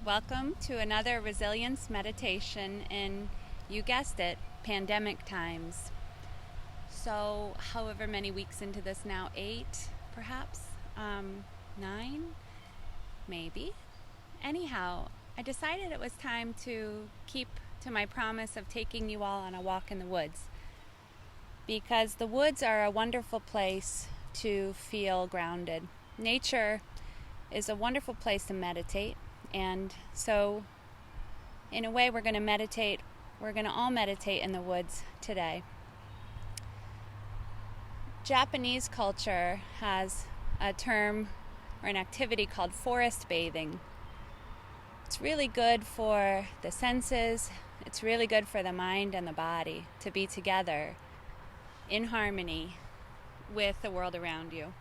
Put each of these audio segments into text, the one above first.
Welcome to another resilience meditation in, you guessed it, pandemic times. So, however many weeks into this now, 8 perhaps, 9, maybe. Anyhow, I decided it was time to keep to my promise of taking you all on a walk in the woods, because the woods are a wonderful place to feel grounded. Nature is a wonderful place to meditate. And so, in a way, we're going to all meditate in the woods today. Japanese culture has a term or an activity called forest bathing. It's really good for the senses, it's really good for the mind and the body to be together in harmony with the world around you.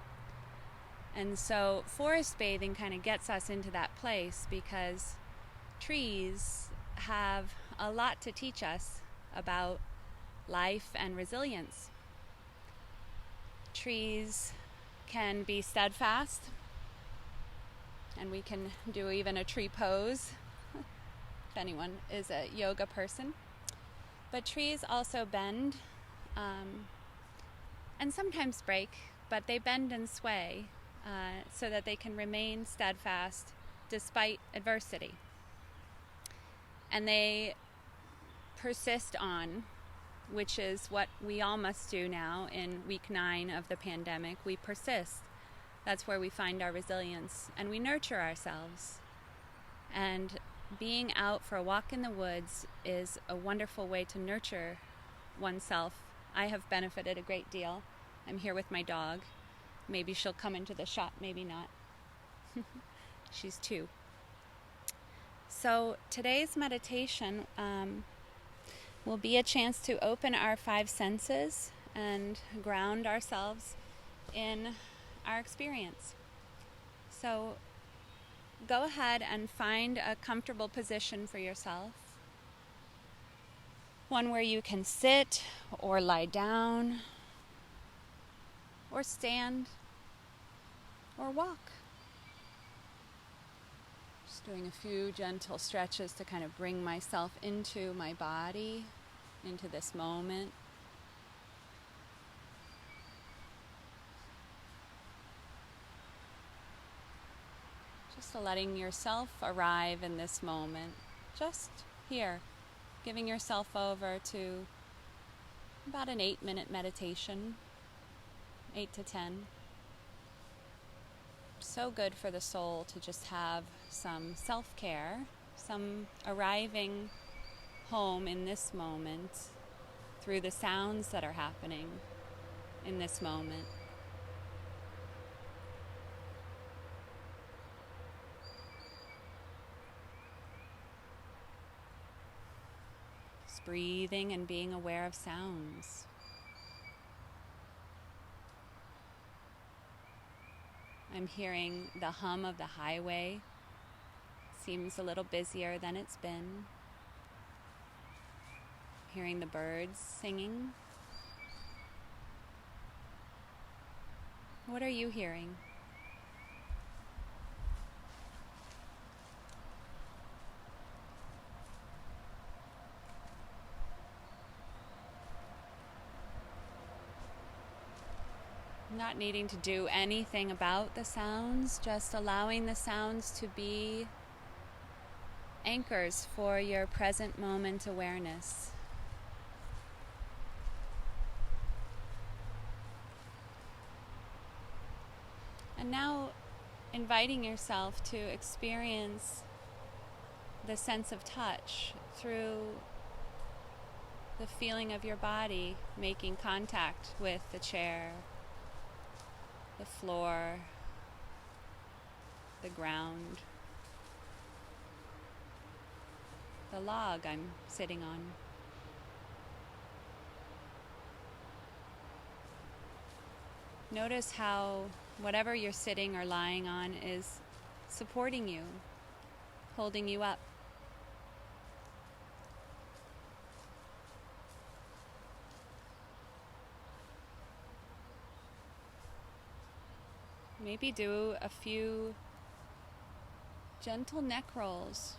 And so forest bathing kind of gets us into that place because trees have a lot to teach us about life and resilience. Trees can be steadfast, and we can do even a tree pose if anyone is a yoga person. But trees also bend and sometimes break, but they bend and sway. So that they can remain steadfast despite adversity. And they persist on, which is what we all must do now in week 9 of the pandemic. We persist. That's where we find our resilience, and we nurture ourselves. And being out for a walk in the woods is a wonderful way to nurture oneself. I have benefited a great deal. I'm here with my dog. Maybe she'll come into the shot, maybe not. She's 2. So today's meditation will be a chance to open our 5 senses and ground ourselves in our experience. So go ahead and find a comfortable position for yourself. One where you can sit or lie down, or stand, or walk. Just doing a few gentle stretches to kind of bring myself into my body, into this moment. Just letting yourself arrive in this moment, just here, giving yourself over to about an 8-minute meditation. 8 to 10. So good for the soul to just have some self-care, some arriving home in this moment through the sounds that are happening in this moment. Just breathing and being aware of sounds. I'm hearing the hum of the highway. Seems a little busier than it's been. Hearing the birds singing. What are you hearing? Not needing to do anything about the sounds, just allowing the sounds to be anchors for your present moment awareness. And now inviting yourself to experience the sense of touch through the feeling of your body making contact with the chair, the floor, the ground, the log I'm sitting on. Notice how whatever you're sitting or lying on is supporting you, holding you up. Maybe do a few gentle neck rolls.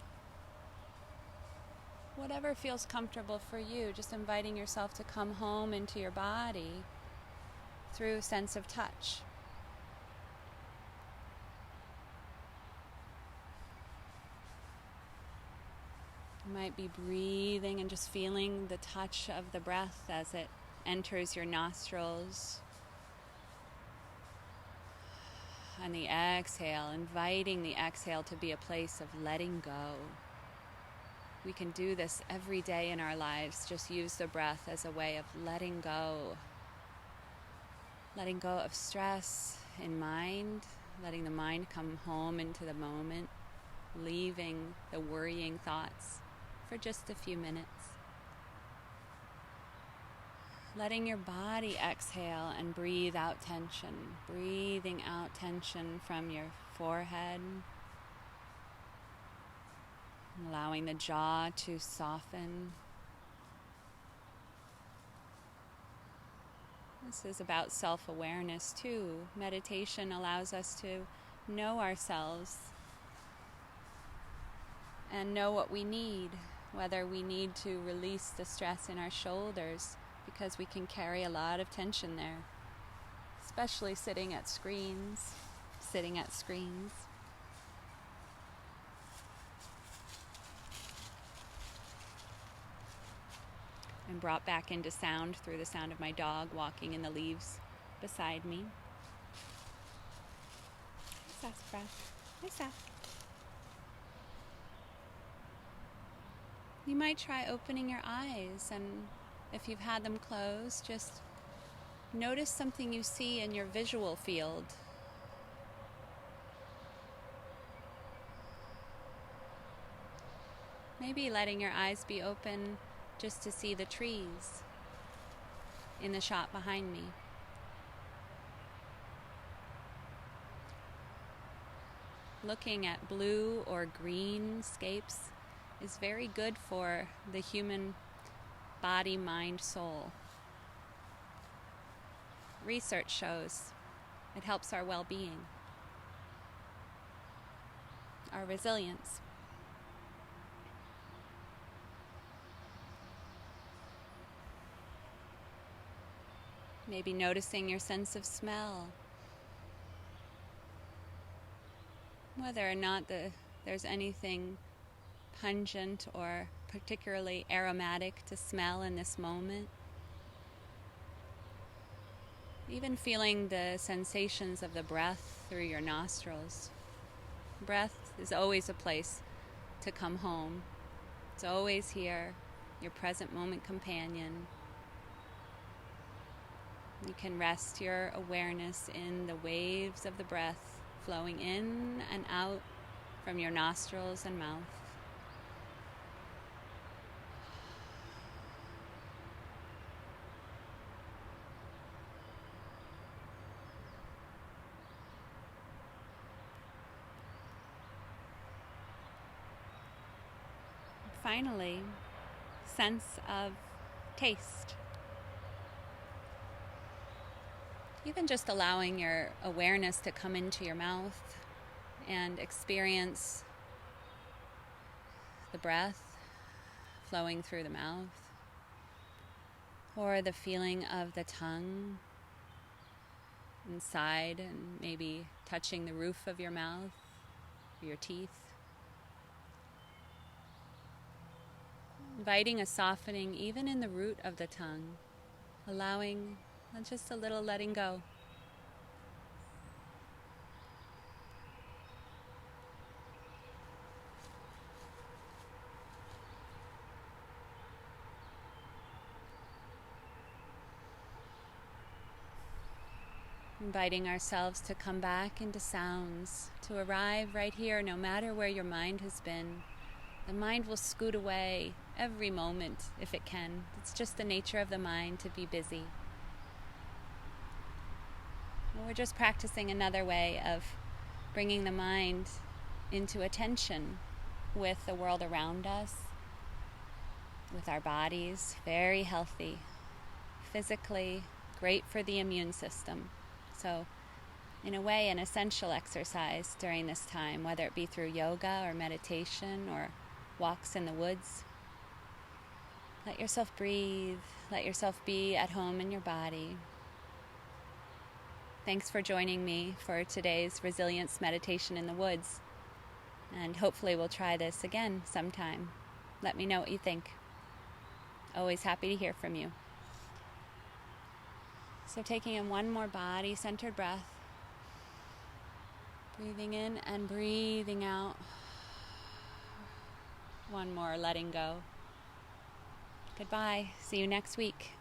Whatever feels comfortable for you, just inviting yourself to come home into your body through a sense of touch. You might be breathing and just feeling the touch of the breath as it enters your nostrils. And the exhale, inviting the exhale to be a place of letting go. We can do this every day in our lives. Just use the breath as a way of letting go. Letting go of stress in mind, letting the mind come home into the moment, leaving the worrying thoughts for just a few minutes. Letting your body exhale and breathe out tension. Breathing out tension from your forehead. Allowing the jaw to soften. This is about self-awareness too. Meditation allows us to know ourselves and know what we need, whether we need to release the stress in our shoulders because we can carry a lot of tension there, especially sitting at screens. And brought back into sound through the sound of my dog walking in the leaves beside me. Hi, Sassafras. Hi, Sass. You might try opening your eyes, and if you've had them closed, just notice something you see in your visual field. Maybe letting your eyes be open just to see the trees in the shot behind me. Looking at blue or green scapes is very good for the human body, mind, soul. Research shows it helps our well-being, our resilience. Maybe noticing your sense of smell. Whether or not there's anything pungent or particularly aromatic to smell in this moment. Even feeling the sensations of the breath through your nostrils. Breath is always a place to come home. It's always here, your present moment companion. You can rest your awareness in the waves of the breath flowing in and out from your nostrils and mouth. Finally, sense of taste. Even just allowing your awareness to come into your mouth and experience the breath flowing through the mouth, or the feeling of the tongue inside and maybe touching the roof of your mouth, or your teeth. Inviting a softening even in the root of the tongue, allowing just a little letting go. Inviting ourselves to come back into sounds, to arrive right here no matter where your mind has been. The mind will scoot away every moment if it can. It's just the nature of the mind to be busy. We're just practicing another way of bringing the mind into attention with the world around us, with our bodies, very healthy, physically, great for the immune system. So in a way, an essential exercise during this time, whether it be through yoga or meditation or walks in the woods. Let yourself breathe. Let yourself be at home in your body. Thanks for joining me for today's resilience meditation in the woods. And hopefully we'll try this again sometime. Let me know what you think. Always happy to hear from you. So taking in one more body-centered breath. Breathing in and breathing out. One more, letting go. Goodbye. See you next week.